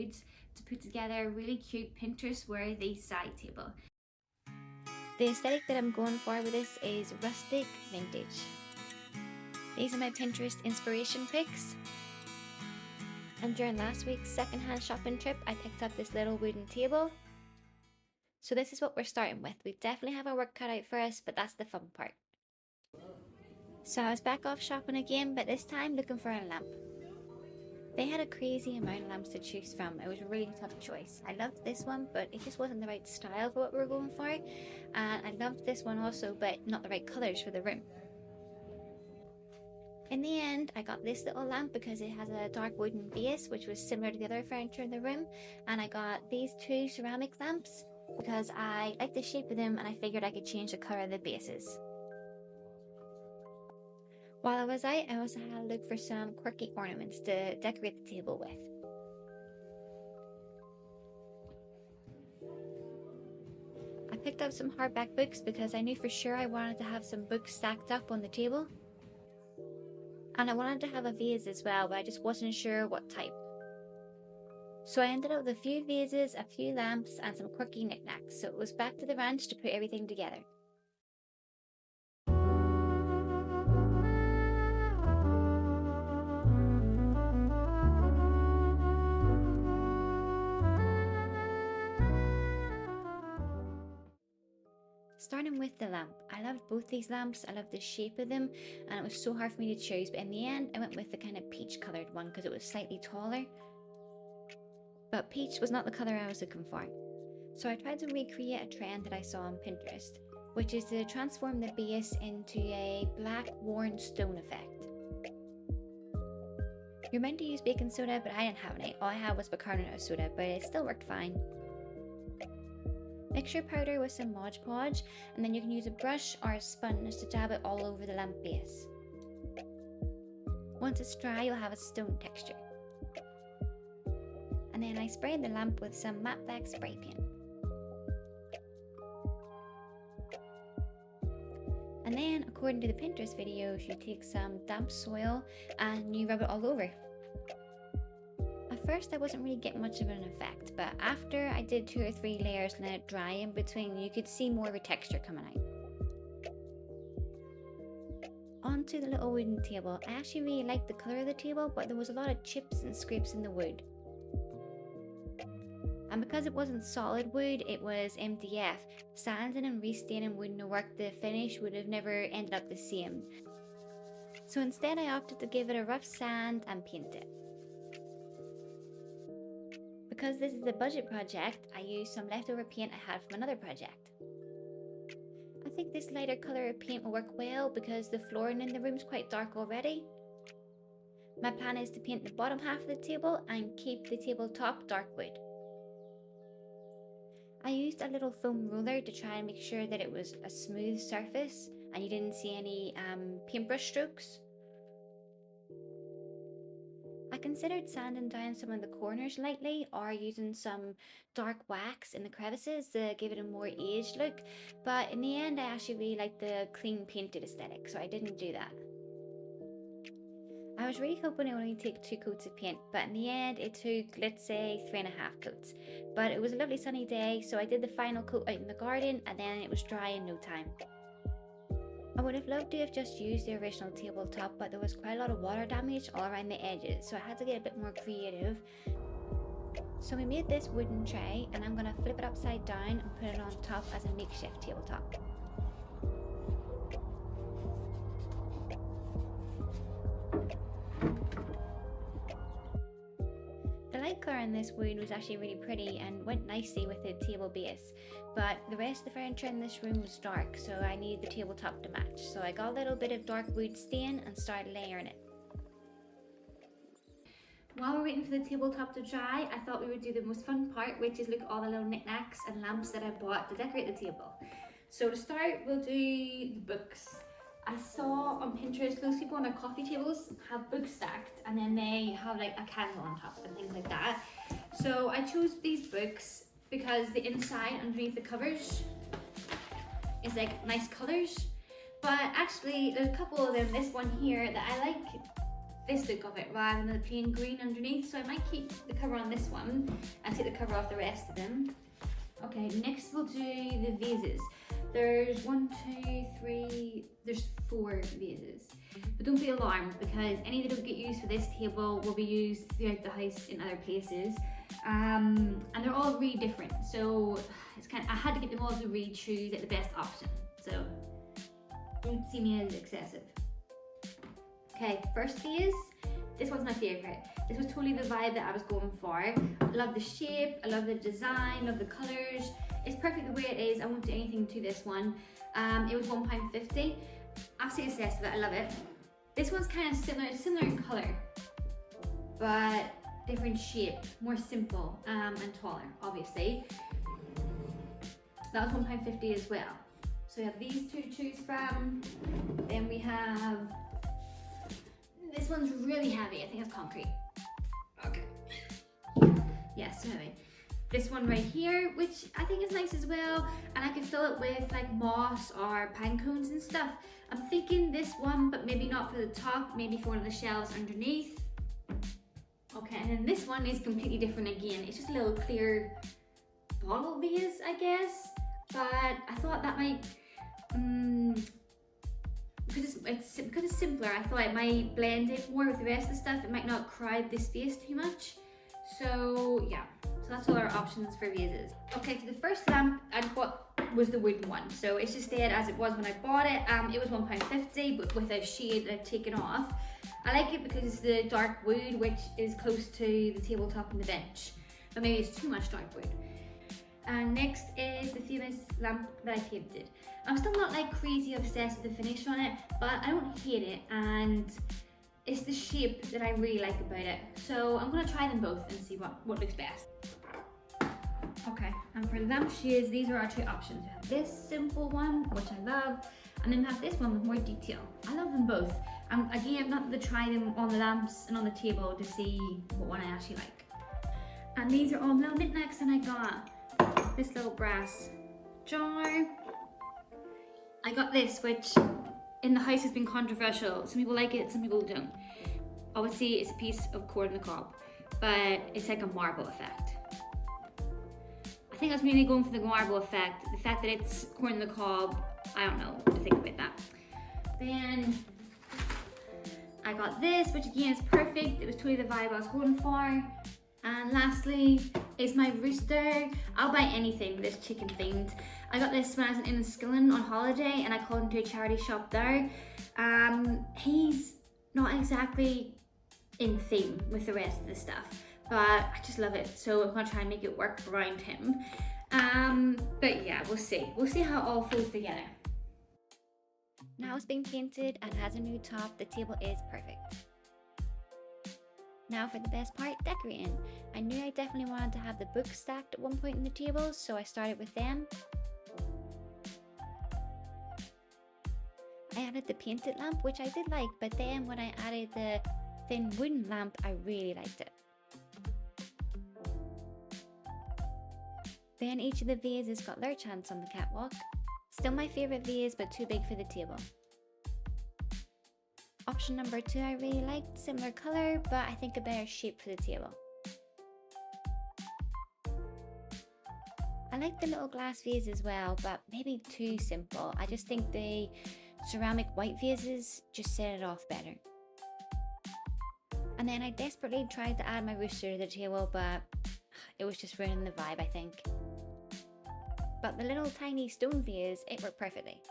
woods to put together a really cute Pinterest-worthy side table. The aesthetic that I'm going for with this is rustic vintage. These are my Pinterest inspiration pics. And during last week's secondhand shopping trip, I picked up this little wooden table. So this is what we're starting with. We definitely have our work cut out for us, but that's the fun part. So I was back off shopping again, but this time looking for a lamp. They had a crazy amount of lamps to choose from. It was a really tough choice. I loved this one, but it just wasn't the right style for what we were going for. And I loved this one also, but not the right colours for the room. In the end, I got this little lamp because it has a dark wooden base, which was similar to the other furniture in the room. And I got these two ceramic lamps because I like the shape of them and I figured I could change the colour of the bases. While I was out, I also had to look for some quirky ornaments to decorate the table with. I picked up some hardback books because I knew for sure I wanted to have some books stacked up on the table. And I wanted to have a vase as well, but I just wasn't sure what type. So I ended up with a few vases, a few lamps, and some quirky knickknacks. So it was back to the ranch to put everything together. Starting with the lamp, I loved both these lamps. I loved the shape of them, and it was so hard for me to choose, but in the end I went with the kind of peach coloured one because it was slightly taller. But peach was not the colour I was looking for. So I tried to recreate a trend that I saw on Pinterest, which is to transform the base into a black worn stone effect. You're meant to use baking soda, but I didn't have any. All I had was bicarbonate soda, but it still worked fine. Mix your powder with some Mod Podge, and then you can use a brush or a sponge to dab it all over the lamp base. Once it's dry, you'll have a stone texture. And then I sprayed the lamp with some matte black spray paint. And then, according to the Pinterest videos, you take some damp soil and you rub it all over. At first I wasn't really getting much of an effect, but after I did 2 or 3 layers and let it dry in between, you could see more of a texture coming out. Onto the little wooden table. I actually really liked the colour of the table, but there was a lot of chips and scrapes in the wood. And because it wasn't solid wood, it was MDF. Sanding and restaining wouldn't have worked. The finish would have never ended up the same. So instead I opted to give it a rough sand and paint it. Because this is a budget project, I used some leftover paint I had from another project. I think this lighter colour of paint will work well because the flooring in the room is quite dark already. My plan is to paint the bottom half of the table and keep the tabletop dark wood. I used a little foam roller to try and make sure that it was a smooth surface and you didn't see any paintbrush strokes. I considered sanding down some of the corners lightly or using some dark wax in the crevices to give it a more aged look, but in the end I actually really liked the clean painted aesthetic, so I didn't do that. I was really hoping it would only take 2 coats of paint, but in the end it took, let's say, 3.5 coats. But it was a lovely sunny day, so I did the final coat out in the garden and then it was dry in no time. I would have loved to have just used the original tabletop, but there was quite a lot of water damage all around the edges, so I had to get a bit more creative. So we made this wooden tray and I'm going to flip it upside down and put it on top as a makeshift tabletop. The light colour in this wood was actually really pretty and went nicely with the table base, but the rest of the furniture in this room was dark, so I needed the tabletop to match. So I got a little bit of dark wood stain and started layering it. While we're waiting for the tabletop to dry, I thought we would do the most fun part, which is look at all the little knickknacks and lamps that I bought to decorate the table. So to start, we'll do the books. I saw on Pinterest those people on their coffee tables have books stacked and then they have like a candle on top and things like that. So I chose these books because the inside underneath the covers is like nice colours. But actually there's a couple of them, this one here that I like this look of it rather than the plain green underneath. So I might keep the cover on this one and take the cover off the rest of them. Okay, next we'll do the vases. There's 4 vases. But don't be alarmed, because any that don't get used for this table will be used throughout the house in other places. And they're all really different. So it's I had to get them all to really choose the best option. So don't see me as excessive. Okay, first vase. This one's my favourite. This was totally the vibe that I was going for. I love the shape, I love the design, love the colours. It's perfect the way it is. I won't do anything to this one. It was £1.50. Absolutely obsessed with it, I love it. This one's kind of similar in colour, but different shape, more simple and taller, obviously. That was £1.50 as well. So we have these two to choose from. Then we have, this one's really heavy. I think it's concrete. Okay. Yeah, so heavy. This one right here, which I think is nice as well, and I can fill it with like moss or pine cones and stuff. I'm thinking this one, but maybe not for the top, maybe for one of the shelves underneath. Okay, and then this one is completely different again. It's just a little clear bottle vase, I guess, but I thought that might, because it's simpler, I thought it might blend it more with the rest of the stuff. It might not crowd this space too much. So yeah, so that's all our options for vases. Okay, for the first lamp, I bought was the wooden one. So it's just stayed as it was when I bought it. It was £1.50, but with a shade that I've taken off. I like it because it's the dark wood, which is close to the tabletop and the bench. But maybe it's too much dark wood. And next is the famous lamp that I painted. I'm still not like crazy obsessed with the finish on it, but I don't hate it, and it's the shape that I really like about it. So I'm gonna try them both and see what looks best. Okay, and for the lamp shades, these are our two options. We have this simple one, which I love, and then we have this one with more detail. I love them both. Again, I'm not going to try them on the lamps and on the table to see what one I actually like. And these are all little knickknacks, and I got this little brass jar. I got this, which in the house has been controversial. Some people like it, some people don't. Obviously, it's a piece of corn on the cob, but it's like a marble effect. I think I was mainly going for the marble effect. The fact that it's corn on the cob, I don't know what to think about that. Then I got this, which again is perfect. It was totally the vibe I was going for. And lastly is my rooster. I'll buy anything that's chicken themed. I got this when I was in Enniskillen on holiday, and I called into a charity shop there. He's not exactly in theme with the rest of the stuff, but I just love it, so I'm gonna try and make it work around him. But yeah, we'll see. We'll see how it all flows together. Now it's been painted and has a new top, the table is perfect. Now for the best part, decorating. I knew I definitely wanted to have the books stacked at one point in the table, so I started with them. I added the painted lamp, which I did like, but then when I added the thin wooden lamp, I really liked it. Then each of the vases got their chance on the catwalk. Still my favourite vase, but too big for the table. Option number 2 I really liked, similar colour, but I think a better shape for the table. I like the little glass vase as well, but maybe too simple. I just think the ceramic white vases just set it off better. And then I desperately tried to add my rooster to the table, but it was just ruining the vibe, I think. But the little tiny stone vase, it worked perfectly.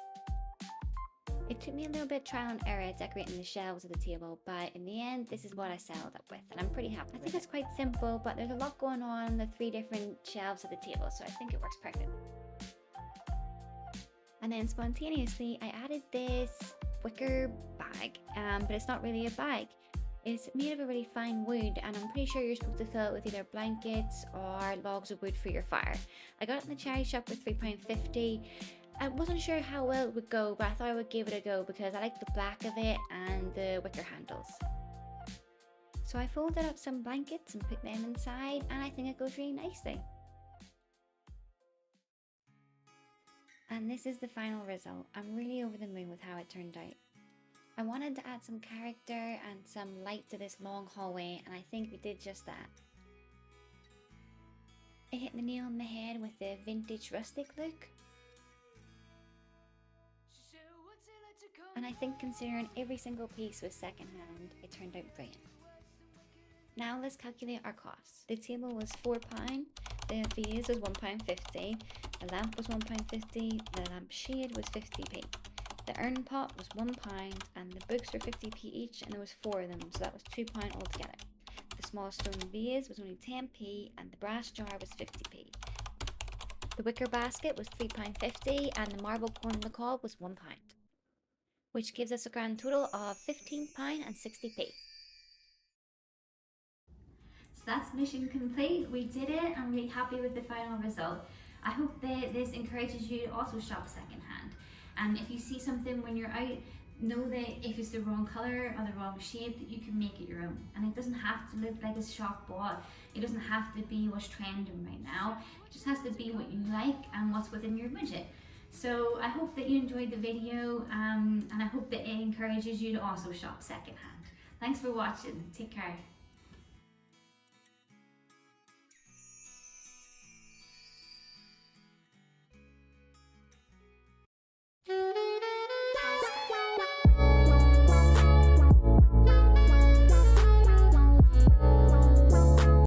It took me a little bit of trial and error decorating the shelves of the table, but in the end, this is what I settled up with, and I'm pretty happy. I think it's quite simple, but there's a lot going on the 3 different shelves of the table, so I think it works perfect. And then spontaneously, I added this wicker bag, but it's not really a bag. It's made of a really fine wood, and I'm pretty sure you're supposed to fill it with either blankets or logs of wood for your fire. I got it in the charity shop for £3.50. I wasn't sure how well it would go, but I thought I would give it a go because I like the black of it and the wicker handles. So I folded up some blankets and put them inside, and I think it goes really nicely. And this is the final result. I'm really over the moon with how it turned out. I wanted to add some character and some light to this long hallway, and I think we did just that. It hit the nail on the head with the vintage rustic look. And I think considering every single piece was secondhand, it turned out brilliant. Now let's calculate our costs. The table was £4, the vase was £1.50, the lamp was £1.50, the lampshade was 50p. The urn pot was £1 and the books were 50p each, and there was 4 of them, so that was £2 altogether. The small stone vase was only 10p and the brass jar was 50p. The wicker basket was £3.50 and the marble corn on the cob was £1, which gives us a grand total of £15 and 60p. So that's mission complete. We did it. I'm really happy with the final result. I hope that this encourages you to also shop secondhand. And if you see something when you're out, know that if it's the wrong color or the wrong shape, that you can make it your own. And it doesn't have to look like a shop bought. It doesn't have to be what's trending right now. It just has to be what you like and what's within your budget. So I hope that you enjoyed the video, and I hope that it encourages you to also shop secondhand. Thanks for watching. Take care.